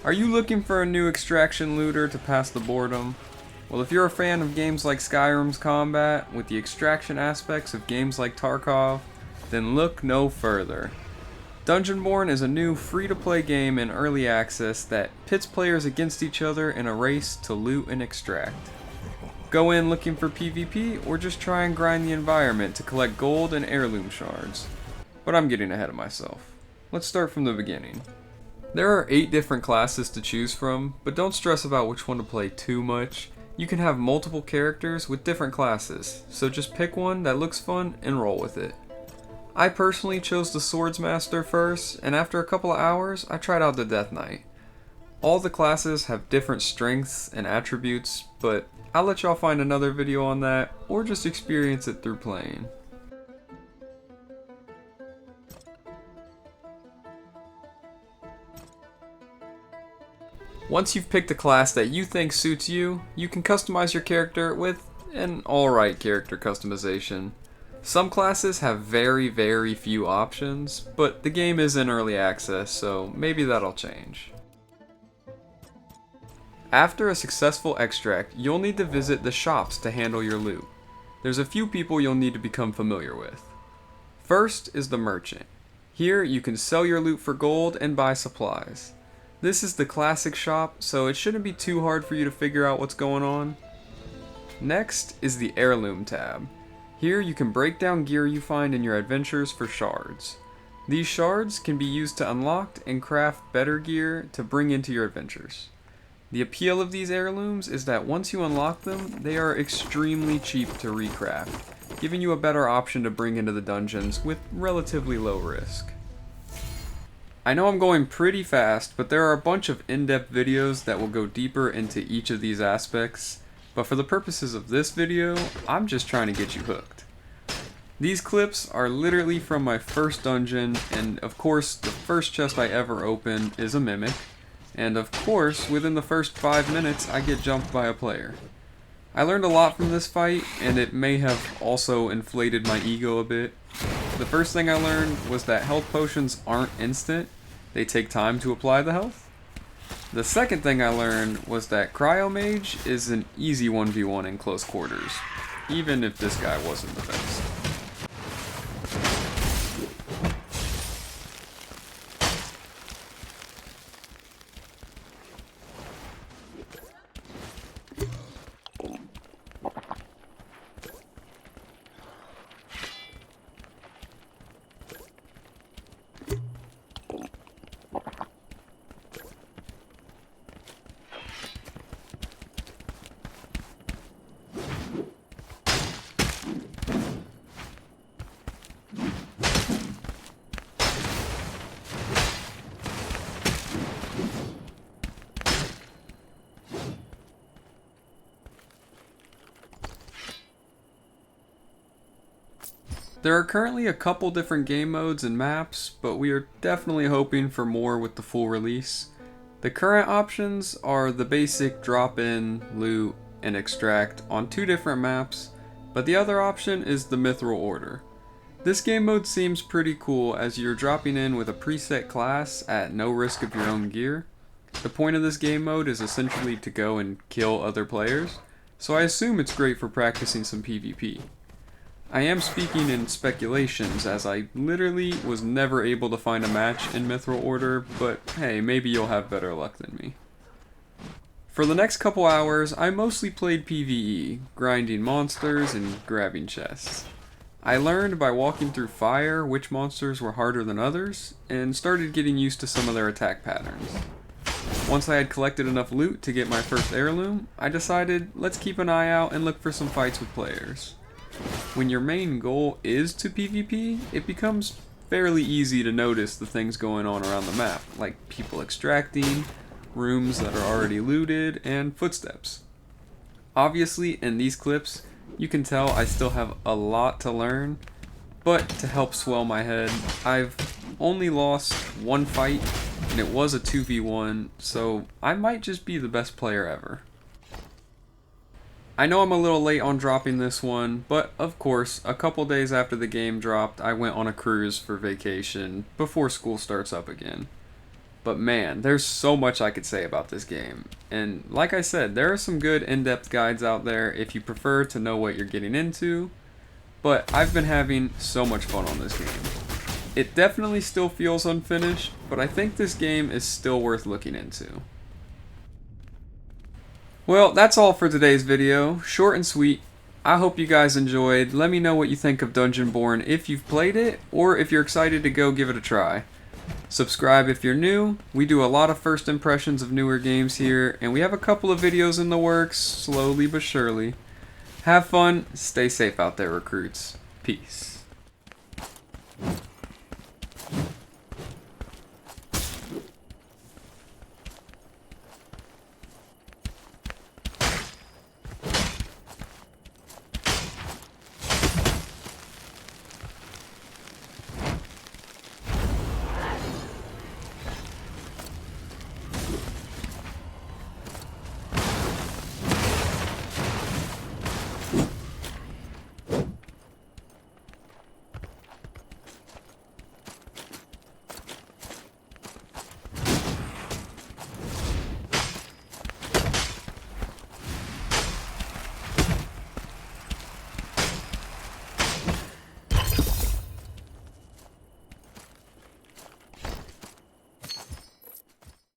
Are you looking for a new extraction looter to pass the boredom? Well, if you're a fan of games like Skyrim's combat, with the extraction aspects of games like Tarkov, then look no further. Borne is a new free-to-play game in early access that pits players against each other in a race to loot and extract. Go in looking for PvP, or just try and grind the environment to collect gold and heirloom shards. But I'm getting ahead of myself. Let's start from the beginning. There are 8 different classes to choose from, but don't stress about which one to play too much. You can have multiple characters with different classes, so just pick one that looks fun and roll with it. I personally chose the Swordsmaster first, and after a couple of hours, I tried out the Death Knight. All the classes have different strengths and attributes, but I'll let y'all find another video on that, or just experience it through playing. Once you've picked a class that you think suits you, you can customize your character with an alright character customization. Some classes have very few options, but the game is in early access, so maybe that'll change. After a successful extract, you'll need to visit the shops to handle your loot. There's a few people you'll need to become familiar with. First is the merchant. Here you can sell your loot for gold and buy supplies. This is the classic shop, so it shouldn't be too hard for you to figure out what's going on. Next is the heirloom tab. Here you can break down gear you find in your adventures for shards. These shards can be used to unlock and craft better gear to bring into your adventures. The appeal of these heirlooms is that once you unlock them, they are extremely cheap to recraft, giving you a better option to bring into the dungeons with relatively low risk. I know I'm going pretty fast, but there are a bunch of in-depth videos that will go deeper into each of these aspects, but for the purposes of this video, I'm just trying to get you hooked. These clips are literally from my first dungeon, and of course the first chest I ever opened is a mimic, and of course within the first 5 minutes I get jumped by a player. I learned a lot from this fight, and it may have also inflated my ego a bit. The first thing I learned was that health potions aren't instant, they take time to apply the health. The second thing I learned was that Cryo Mage is an easy 1v1 in close quarters, even if this guy wasn't the best. There are currently a couple different game modes and maps, but we are definitely hoping for more with the full release. The current options are the basic drop in, loot, and extract on 2 different maps, but the other option is the Mithril Order. This game mode seems pretty cool as you're dropping in with a preset class at no risk of your own gear. The point of this game mode is essentially to go and kill other players, so I assume it's great for practicing some PvP. I am speaking in speculations, as I literally was never able to find a match in Mithril Order, but hey, maybe you'll have better luck than me. For the next couple hours, I mostly played PvE, grinding monsters and grabbing chests. I learned by walking through fire which monsters were harder than others, and started getting used to some of their attack patterns. Once I had collected enough loot to get my first heirloom, I decided let's keep an eye out and look for some fights with players. When your main goal is to PvP, it becomes fairly easy to notice the things going on around the map, like people extracting, rooms that are already looted, and footsteps. Obviously, in these clips, you can tell I still have a lot to learn, but to help swell my head, I've only lost 1 fight, and it was a 2v1, so I might just be the best player ever. I know I'm a little late on dropping this one, but of course, a couple days after the game dropped, I went on a cruise for vacation before school starts up again. But man, there's so much I could say about this game. And like I said, there are some good in-depth guides out there if you prefer to know what you're getting into. But I've been having so much fun on this game. It definitely still feels unfinished, but I think this game is still worth looking into. Well, that's all for today's video. Short and sweet. I hope you guys enjoyed. Let me know what you think of Dungeon Borne if you've played it, or if you're excited to go give it a try. Subscribe if you're new. We do a lot of first impressions of newer games here, and we have a couple of videos in the works, slowly but surely. Have fun, stay safe out there, recruits. Peace.